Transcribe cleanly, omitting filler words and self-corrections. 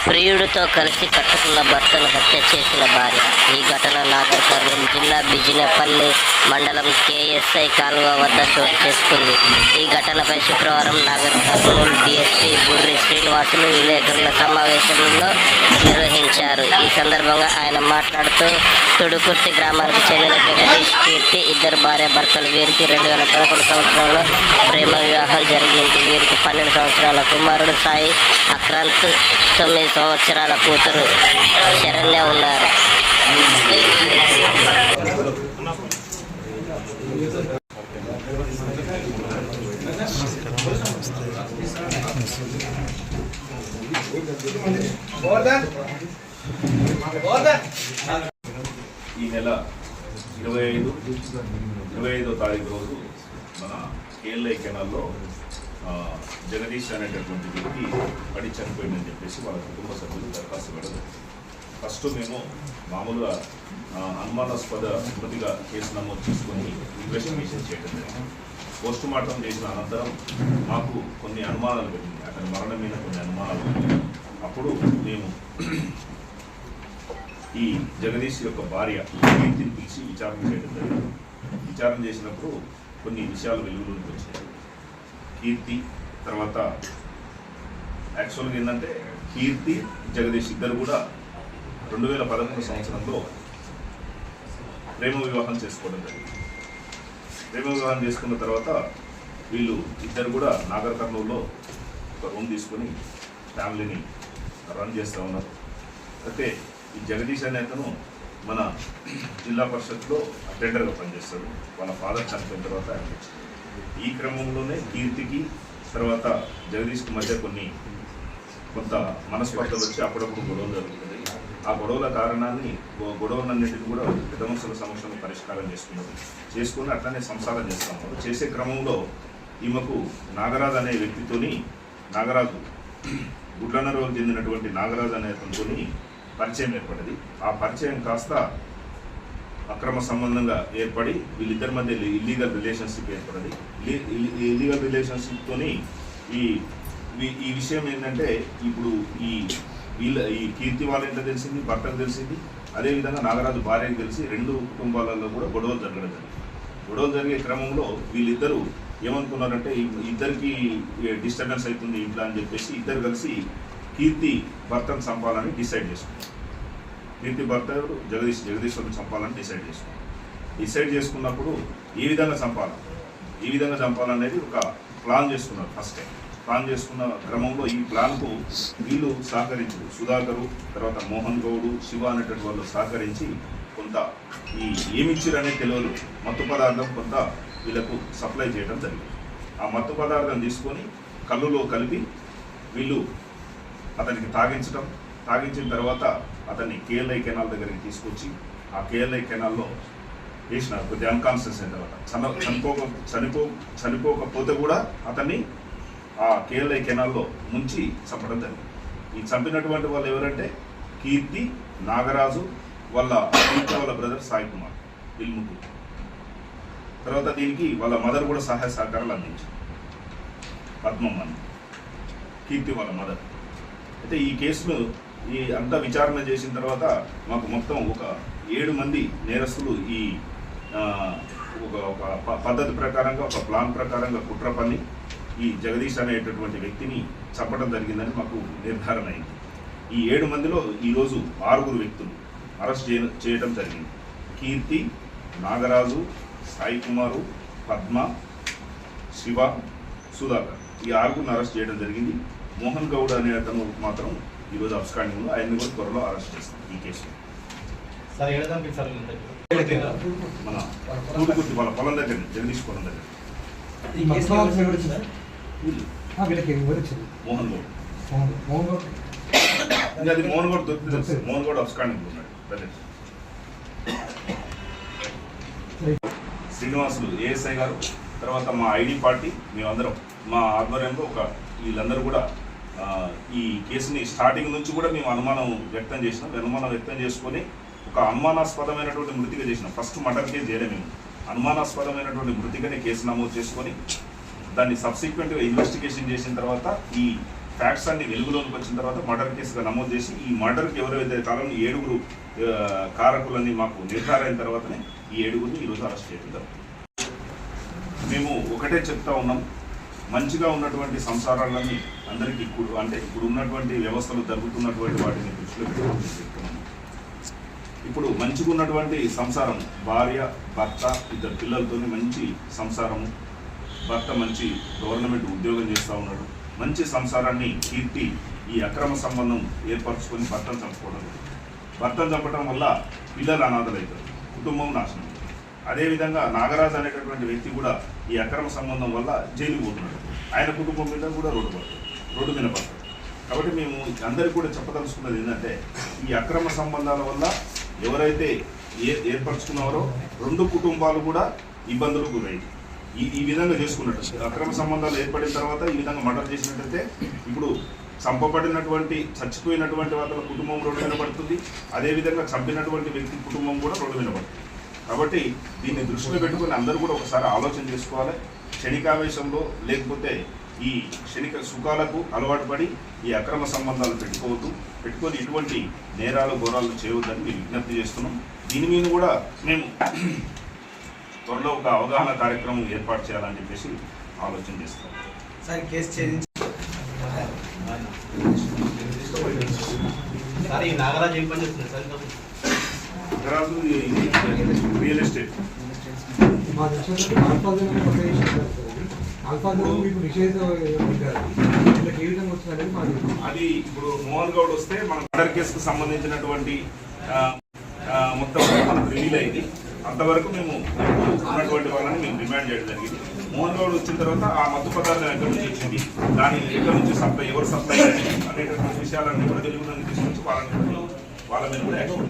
ప్రియుడితో కలిసి కట్టుకున్న భర్తను హత్య చేసిన భార్య. ఈ ఘటన నాగర్ కర్నూలు జిల్లా బిజినపల్లి మండలం కేఎస్ఐ కాలువ వద్ద చోటు చేసుకుంది. ఈ ఘటనపై శుక్రవారం నాగర్ కర్నూలు డిఎస్పీ బుర్రి శ్రీనివాసులు విలేకరుల సమావేశంలో నిర్వహించారు. ఈ సందర్భంగా ఆయన మాట్లాడుతూ తుడుకుర్తి గ్రామానికి చెందిన జగదీష్, కీర్తి ఇద్దరు భార్య భర్తలు. వీరికి 2011 సంవత్సరంలో ప్రేమ వివాహం జరిగింది. వీరికి 12 సంవత్సరాల కుమారుడు సాయి అక్రాంత్, 9 సంవత్సరాల కూతురు శరణ్య ఉన్నారు. ఈ నెల 25వ తారీఖు రోజు మన కేఎల్ఐ కెనాల్లో జగదీష్ అనేటటువంటి వ్యక్తి పడి చనిపోయిందని చెప్పేసి వాళ్ళ కుటుంబ సభ్యులు దరఖాస్తు పెట్టడం. ఫస్ట్ మేము మామూలుగా అనుమానాస్పద మృతిగా కేసు నమోదు చేసుకొని ఇన్వెస్టిగేషన్ చేయడం జరిగింది. పోస్ట్ మార్టం చేసిన అనంతరం మాకు కొన్ని అనుమానాలు పెట్టింది. అతని మరణం మీద కొన్ని అనుమానాలు పెట్టింది. అప్పుడు మేము ఈ జగదీష్ యొక్క భార్య కీర్తిని పిలిచి విచారణ చేయడం జరిగింది. విచారణ చేసినప్పుడు కొన్ని విషయాలు వెలుగులోకి వచ్చాయి. కీర్తి తర్వాత యాక్చువల్గా ఏంటంటే కీర్తి, జగదీష్ ఇద్దరు కూడా 2011 సంవత్సరంలో ప్రేమ వివాహం చేసుకోవడం జరిగింది. ప్రేమ వివాహం చేసుకున్న తర్వాత వీళ్ళు ఇద్దరు కూడా నాగర్ కర్నూలులో ఒక రూమ్ తీసుకొని ఫ్యామిలీని రన్ చేస్తూ ఉన్నారు. అయితే ఈ జగదీష్ అనే అతను మన జిల్లా పరిషత్లో అటెండర్గా పనిచేస్తాడు. వాళ్ళ ఫాదర్ చనిపోయిన తర్వాత ఈ క్రమంలోనే కీర్తికి తర్వాత జగదీష్కి మధ్య కొంత మనస్పర్ధలు వచ్చి అప్పుడప్పుడు గొడవలు జరుగుతుంది. ఆ గొడవల కారణాన్ని గొడవలన్నింటినీ కూడా పెద్ద మనుషుల సమక్షంలో పరిష్కారం చేసుకుని అట్లనే సంసారం చేస్తాము. చేసే క్రమంలో ఈమెకు నాగరాజు అనే వ్యక్తితోని నాగరాజు గుడ్లనరోజు చెందినటువంటి నాగరాజు అనే అతనితోని పరిచయం ఏర్పడింది. ఆ పరిచయం కాస్త అక్రమ సంబంధంగా ఏర్పడి వీళ్ళిద్దరి మధ్య ఇల్లీగల్ రిలేషన్షిప్ ఏర్పడింది. ఇల్లీగల్ రిలేషన్షిప్తోని ఈ విషయం ఏంటంటే ఇప్పుడు ఈ కీర్తి వాళ్ళ ఇంట్లో తెలిసింది, భర్తకు తెలిసింది. అదేవిధంగా నాగరాజు భార్యకు తెలిసి 2 కుటుంబాలలో కూడా గొడవలు జరగడం జరిగింది. గొడవలు జరిగే క్రమంలో వీళ్ళిద్దరూ ఏమనుకున్నారంటే ఇద్దరికి డిస్టర్బెన్స్ అవుతుంది ఇంట్లో అని చెప్పేసి ఇద్దరు కలిసి కీర్తి భర్తను చంపాలని డిసైడ్ చేసుకున్నారు. కీర్తి భర్త జగదీశ్వరుని చంపాలని డిసైడ్ చేసుకున్నప్పుడు ఏ విధంగా చంపాలనేది ఒక ప్లాన్ చేసుకున్నారు. ఫస్ట్ టైం ప్లాన్ చేసుకున్న క్రమంలో ఈ ప్లాన్కు వీళ్ళు సహకరించారు. సుధాకరు, తర్వాత మోహన్ గౌడు, శివ అనేటువంటి వాళ్ళు సహకరించి కొంత ఏమిచ్చిరనే తెలియదు మత్తు పదార్థం కొంత వీళ్ళకు సప్లై చేయడం జరిగింది. ఆ మత్తు పదార్థం తీసుకొని కళ్ళులో కలిపి వీళ్ళు అతనికి తాగించిన తర్వాత అతన్ని కేఎల్ఐ కెనాల్ దగ్గరికి తీసుకొచ్చి ఆ కేఎల్ఐ కెనాల్లో వేసినారు. కొద్దిగా అన్కాన్షియస్ అయిన తర్వాత చనిపోకపోతే కూడా అతన్ని ఆ కేఎల్ఐ కెనాల్లో ముంచి చంపడం జరిగింది. ఈ చంపినటువంటి వాళ్ళు ఎవరంటే కీర్తి, నాగరాజు, వాళ్ళ బ్రదర్ సాయి కుమార్, వీళ్ళు ముగ్గురు. తర్వాత దీనికి వాళ్ళ మదర్ కూడా సహాయ సహకారాలు అందించారు. పద్మమ్మ, కీర్తి వాళ్ళ మదర్. అయితే ఈ కేసును అంతా విచారణ చేసిన తర్వాత మాకు మొత్తం ఒక 7 మంది నేరస్తులు ఈ ఒక పద్ధతి ప్రకారంగా ఒక ప్లాన్ ప్రకారంగా కుట్ర పన్ని ఈ జగదీష్ అనేటటువంటి వ్యక్తిని చంపడం జరిగిందని మాకు నిర్ధారణ అయింది. ఈ 7 మందిలో ఈరోజు 6 వ్యక్తులు అరెస్ట్ చేయడం జరిగింది. కీర్తి, నాగరాజు, సాయి కుమారు, పద్మ, శివ, సుధాకర్ ఈ 6 అరెస్ట్ చేయడం జరిగింది. మోహన్ గౌడ్ అనే అతను మాత్రం ఈరోజు అబ్స్కాండింగ్ ఉంది. ఆయన్ని కూడా త్వరలో అరెస్ట్ చేస్తాం. ఈ కేసు మన తూడుకుర్తి వాళ్ళ పొలం దగ్గర, జగదీష్ పొలం దగ్గర మోహన్ గౌడ్. ఇంకా అది మోహన్ గౌడ్ దొరుకుతుంది. మోహన్ గౌడ్ అబ్స్కాండింగ్ ఉన్నాడు. శ్రీనివాసులు ఏఎస్ఐ గారు, తర్వాత మా ఐడి పార్టీ, మేమందరం మా ఆధ్వర్యంలో వీళ్ళందరూ కూడా ఈ కేసుని స్టార్టింగ్ నుంచి కూడా మేము అనుమానం వ్యక్తం చేసుకొని ఒక అనుమానాస్పదమైనటువంటి మృతిగా చేసినాం. ఫస్ట్ మర్డర్ కేసు చేయడం మేము అనుమానాస్పదమైనటువంటి మృతిగానే కేసు నమోదు చేసుకొని దాన్ని సబ్సిక్వెంట్గా ఇన్వెస్టిగేషన్ చేసిన తర్వాత ఈ ఫ్యాక్ట్స్ అన్ని వెలుగులోకి వచ్చిన తర్వాత మర్డర్ కేసుగా నమోదు చేసి ఈ మర్డర్కి ఎవరైతే కాలంలో 7 కారకులని మాకు నిర్ధారణ అయిన తర్వాతనే ఈ 7 ఈరోజు అరెస్ట్ చేయడం జరుగుతుంది. మేము ఒకటే చెప్తా ఉన్నాం, మంచిగా ఉన్నటువంటి సంసారాలన్నీ అందరికీ ఇప్పుడు ఉన్నటువంటి వ్యవస్థలు జరుగుతున్నటువంటి వాటిని దృష్టిలో పెట్టుకొని చెప్తున్నాము. ఇప్పుడు మంచిగా ఉన్నటువంటి సంసారం, భార్య భర్త 2 పిల్లలతో మంచి సంసారము, భర్త మంచి గవర్నమెంట్ ఉద్యోగం చేస్తూ ఉన్నాడు, మంచి సంసారాన్ని కీర్తి ఈ అక్రమ సంబంధం ఏర్పరచుకొని భర్తను చంపుకోవడం. భర్తను చంపడం వల్ల పిల్లలు అనాథలవుతారు, కుటుంబం నాశనం. అదేవిధంగా నాగరాజు అనేటటువంటి వ్యక్తి కూడా ఈ అక్రమ సంబంధం వల్ల జైలుకు పోతున్నాడు, ఆయన కుటుంబం మీద కూడా రోడ్డు మీద పడతాడు. కాబట్టి మేము అందరికీ కూడా చెప్పదలుచుకున్నది ఏంటంటే, ఈ అక్రమ సంబంధాల వల్ల ఎవరైతే ఏర్పరచుకున్నారో 2 కుటుంబాలు కూడా ఇబ్బందులకు గురయ్యాయి. ఈ విధంగా చేసుకున్నట్టు అక్రమ సంబంధాలు ఏర్పడిన తర్వాత ఈ విధంగా మర్డర్ చేసినట్టయితే ఇప్పుడు చచ్చిపోయినటువంటి వాళ్ళ కుటుంబం రోడ్డు మీద పడుతుంది, అదేవిధంగా చంపినటువంటి వ్యక్తి కుటుంబం కూడా రోడ్డు మీద పడుతుంది. కాబట్టి దీన్ని దృష్టిలో పెట్టుకొని అందరూ కూడా ఒకసారి ఆలోచన చేసుకోవాలి. క్షణికావేశంలో లేకపోతే ఈ క్షణిక సుఖాలకు అలవాటు పడి ఈ అక్రమ సంబంధాలు పెట్టుకొని ఇటువంటి నేరాలు ఘోరాలు చేయవద్దని మేము విజ్ఞప్తి చేస్తున్నాం. దీని మీద కూడా మేము త్వరలో ఒక అవగాహన కార్యక్రమం ఏర్పాటు చేయాలని చెప్పేసి ఆలోచన చేస్తాం. సార్ కేసు ఛేదించి సార్ ఈ నాగరాజు ఏం పని చేస్తున్నారు సార్? నాగరాజు రియల్ ఎస్టేట్ అది ఇప్పుడు మోహన్ గౌడ్ వస్తే మన మర్డర్ కేసుకు సంబంధించినటువంటి మొత్తం మనకు రివీల్ అయింది. అంతవరకు మేము ఉన్నటువంటి వాళ్ళని మేము డిమాండ్ చేయడం జరిగింది. మోహన్ గౌడ్ వచ్చిన తర్వాత ఆ మత్తు పదార్థం ఎక్కడి నుంచి వచ్చింది, దాని ఎక్కడి నుంచి ఎవరు సప్లై అనేటటువంటి విషయాలన్నీ కూడా తెలుగులోకి తీసుకొచ్చి వాళ్ళ మీద కూడా యాక్షన్